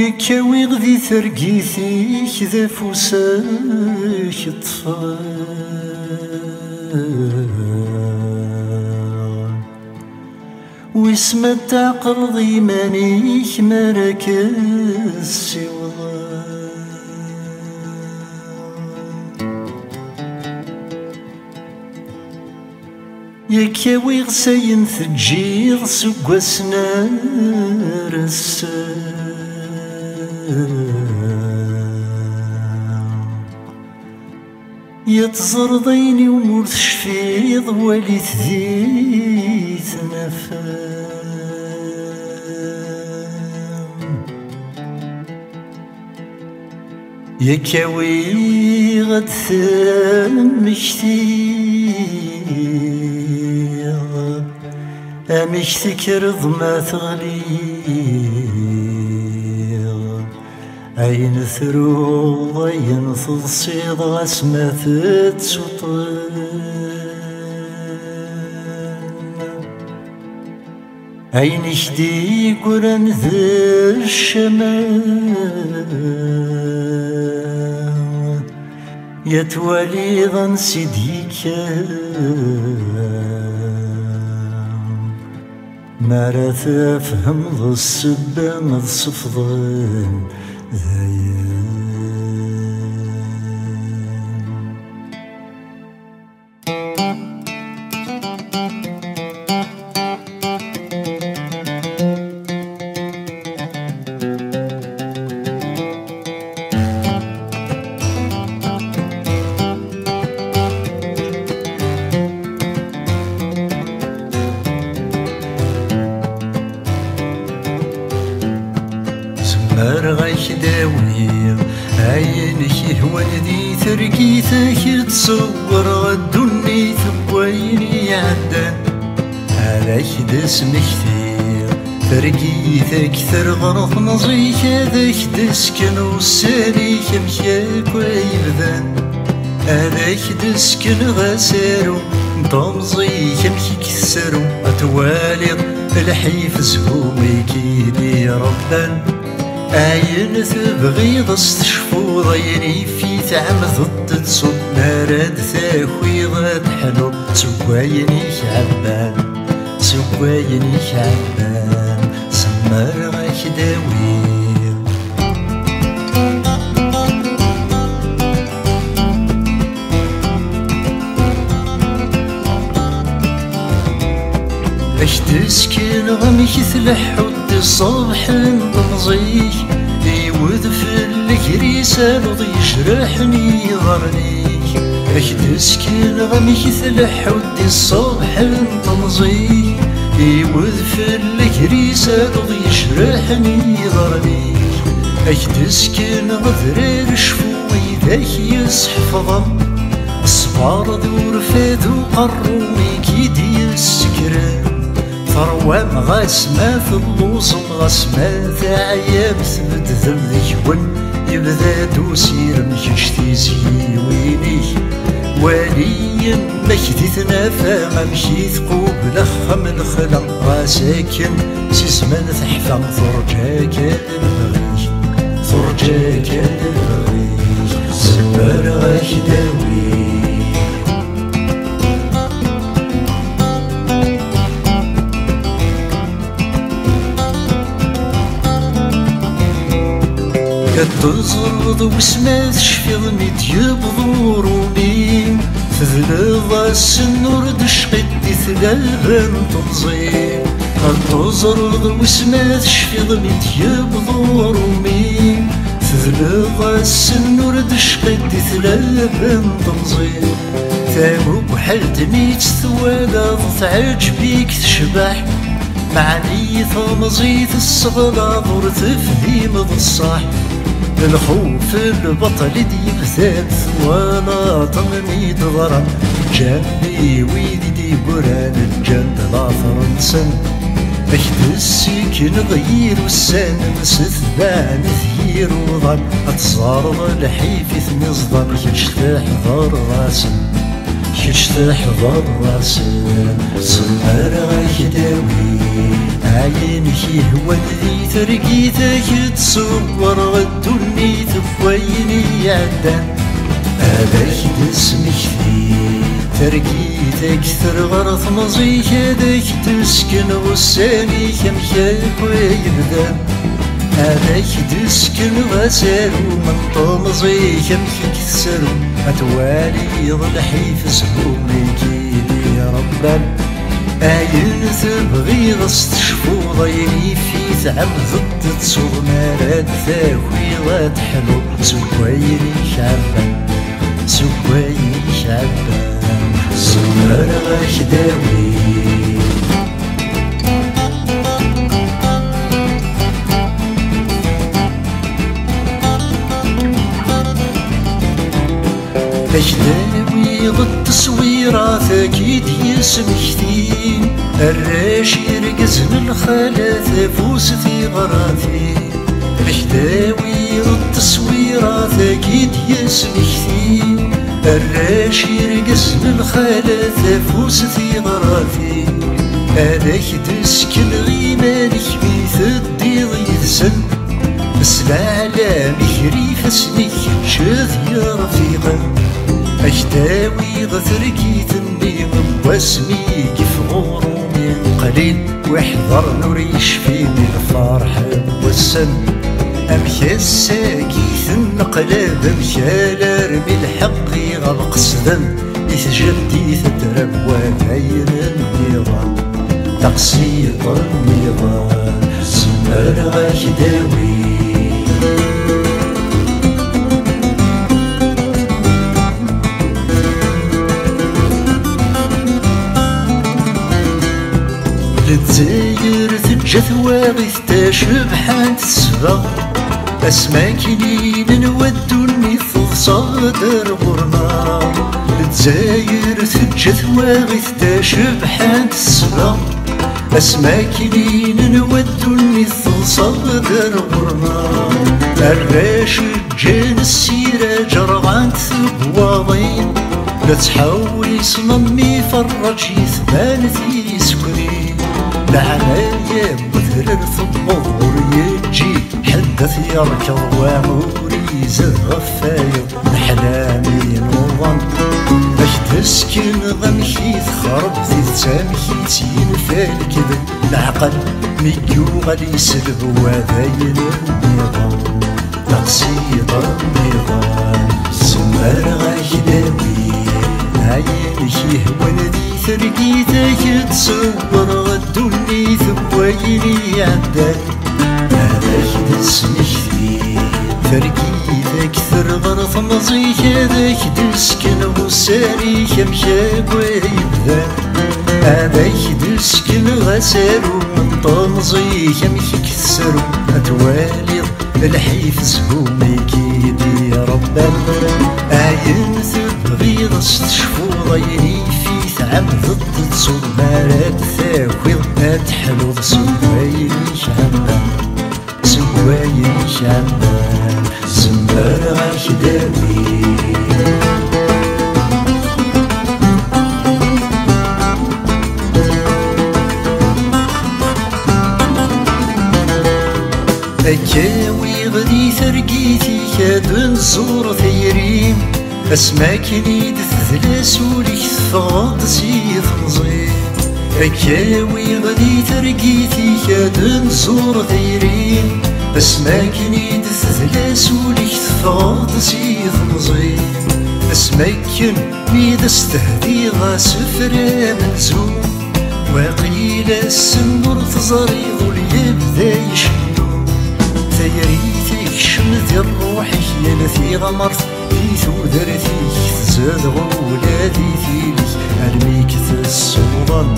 يكاوي غذي ثرقيثيك ذا فوساك الطفال واسم تعقل ضيمانيك مركز سوى يكاوي غساين ثجيغ سقوسنا رسال يتزرضيني ومور تشفيض ولي ذي ثنفان يكاوي غد ثمشتيغ أمشتك رضما تغليغ أين ثروض أين تضصيض غسمة تسطن أين اشتي قرن ذا الشمال يتولي ظن سيديك ما راه تفهم ذا السبة ذا الصفضان ذايا مرغيك داوي عينك يهوان ذي تركيتك تصور غدوني ثبويني عدان عليك دسمك كثير تركيتك ثرغرض نظيك هذاك دسكن وساليك مكاك ويبذان عليك دسكن غسارو طمزيك مكي كسرو أتوالد الحيف زهومي كيدي ربان أين تبغي تشفو ضيني في تعم ضد تصب مراد ثاخوي ضد حلو سوايني شعبان سوايني شعبان سمر غاك داوير اش تسكن غمك تلحو الصبح نضيك يود في الكريسة لضي يجرحني ظرنيك اش تسكن غمك تلحود الصبح نضيك يود في الكريسة لضي يجرحني ظرنيك اش تسكن غذرير شفوي ذاك يسحفظم الصبار دور فادو قرومي كيدي السكران ثروام غاسمة في اللوصم غاسمة عياب ثبت ذمك ون يبدا دوسير مكشتي زيوينيك والي مكتي تنافى ممشي ثقوب لخم الخلق راساكن سيسمان تحفى ثرجاك البغيك ثرجاك البغيك سبر غاك داوي كتزرد وسما تشفيض ميت بظرومي تذلض السنور دشقيت دي ثلابن تنظيم كتزرد وسما تشفيض ميت بظرومي تذلض السنور دشقيت دي ثلابن تنظيم ثامو بحالتني تثوالا تعجبيك تشبح معني ثمزيت الصغلا ضر تفهيم ذا الصح الخوف البطل دي بثالث ولا طمني ضرر جنبي ويدي دي قران الجند لا فرنسا احد السكن غير والسان نستثبان ثير وضن اتزارض الحيف نصدر يشتاح ضر راسن يشتاح ضر راسن صمر غيك داوي عينك يهوى ذي ترقيتك تصور غدوني تفويني عدان هذاك دسمك ذي ترقيتك ترغر تمزيك هذاك تسكن غساني كمكاك ويبدان هذاك تسكن غسالو من طمزيك كمكيك تسالو أتوالي ضلحي في سهولك يا ربان أين تبغي غص تشفو ضيني في تعب ضد تصوغ مراد تاوي تحلو سكويني شعبان سكويني شعبان زمر غاش داوي باش داوي ضد تصويرات اكيد يسمحتين الراش يرقز من خالات فوستي غراتي باش داوي ضد تصويرات اكيد يسمحتين الراش يرقز من خالات فوستي غراتي هذاك تسكن غيمانك بيت الديض يتسن بس العالم يخريف اسمك شاذ يا رفيقا أجداوي غثركي تنبي واسمي كيف غرومي قليل واحضر نور يشفيني الفرح والسن أمشي الساقي النقلاب أمشي لارمي الحق غلق سدن يتجدي تدرب وبين النظام تقصير النظام زمر غاجداوي للدزاير تجت واغث تشبحان تسبغ أسماكنين نودوني في صدر غرنا للدزاير تجت واغث تشبحان تسبغ أسماكنين نودوني في صدر غرنا الراش جان السيرة جرغان ثبواضين لا تحاول صممي فرج يثبانتي سكري لعنايا مثل الثبور يجي حدث يركض وعموري زاد غفايا الحلامي نوضن باش تسكن غمشي تخرب ذي تسامحي تينفال كذب العقل ميكو غادي يسلب وذاين النظام تقصيد النظام زمر غاجداوي عينك يهوى ذي ترقيتك تصور غدوني ثبويني عدان هذاك دسمك ذي ترقيتك ترغر تمزيك هذاك دسكن غساني كمشاك ويبدان هذاك دسكن غسالو من طمزيك كمكيك تسالو أتوالي الحيف زهومي كيدي يا ربان عين تبغي غص تشفو ضيني في تعب ضد تصور مراد ثاوي تحلو سوايني شعبان سوايني شعبان زمر غاجداوي أكاوي غدي ثرقيتي كاد نزور ثيرين أسماكني دثلاس وليك تفغض سيث نزيد أكاوي غدي ثرقيتي كاد نزور ثيرين أسماكني دثلاس وليك تفغض سيث نزيد أسماكن ميد استهدي غاسفرا منزوم وقيل السنور تزريض واليبدا يشنو ثيريتك شمت الروحك يا نثي غمرت في ثودرتك تزاد غولادي فيك أرميك السلطان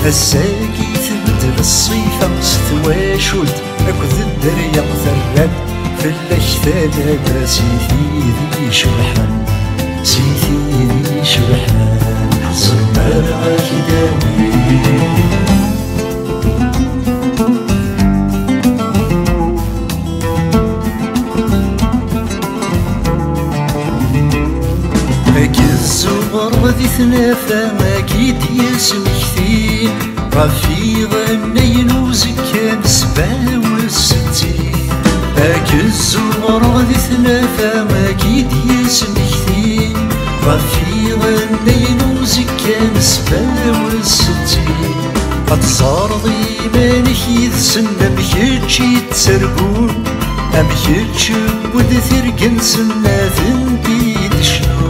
الساقي تبدل الصيفة ستواشد أكد الدريا ثرات في الأشتال سيثي ذي شبحان سيثي ذي شبحان زمر غاجداوي الزغر غادي تنافى أكيد يسمكتين غفي غنين وزكان 67 أكز وغرض ثلاثة ماكيد يسمكتين غفي غنين وزكان 67 أتزارض إيمانك يذسن أمكيتشي تسرقون أمكيتشي ودثرقن سنة ديد شنو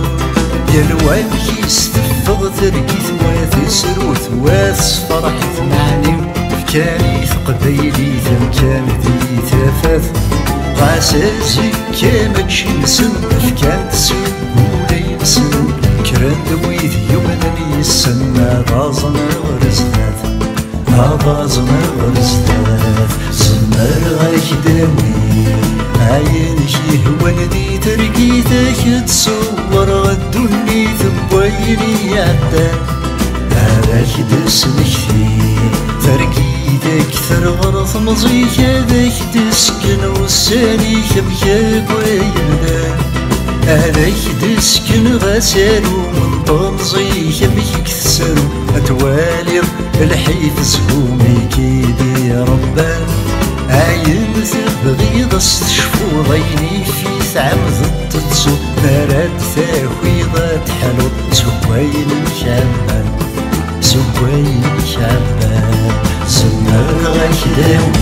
يلوانك يستفض ثرقي ثوات سروث واس فرح ثمعني فكاني قبيلي ثمكان ذي ثافث غاسازي كامتشي نسن فكان تسيبولي نسن كران دويذ يومنا يسن غازنا غرزنات غازنا غرزنات سنر غايك داوي عينك يهوان ذي ترقيتك تصور غدوني ثبويني عدان هذاك دسمك فيه ترقيتك ثرغرث مزيك هذاك دسكن والساني خبيك ويبدان هذاك دسكن غسالو من طنزيك بيك تسالو أتوالي الحيث زهومي كيدي ربان عين تبغي تشفو ضيني في ثعم ضد تصو مراد ثاوي تحلو سوين شابان سوين شابان سمر غاك داوي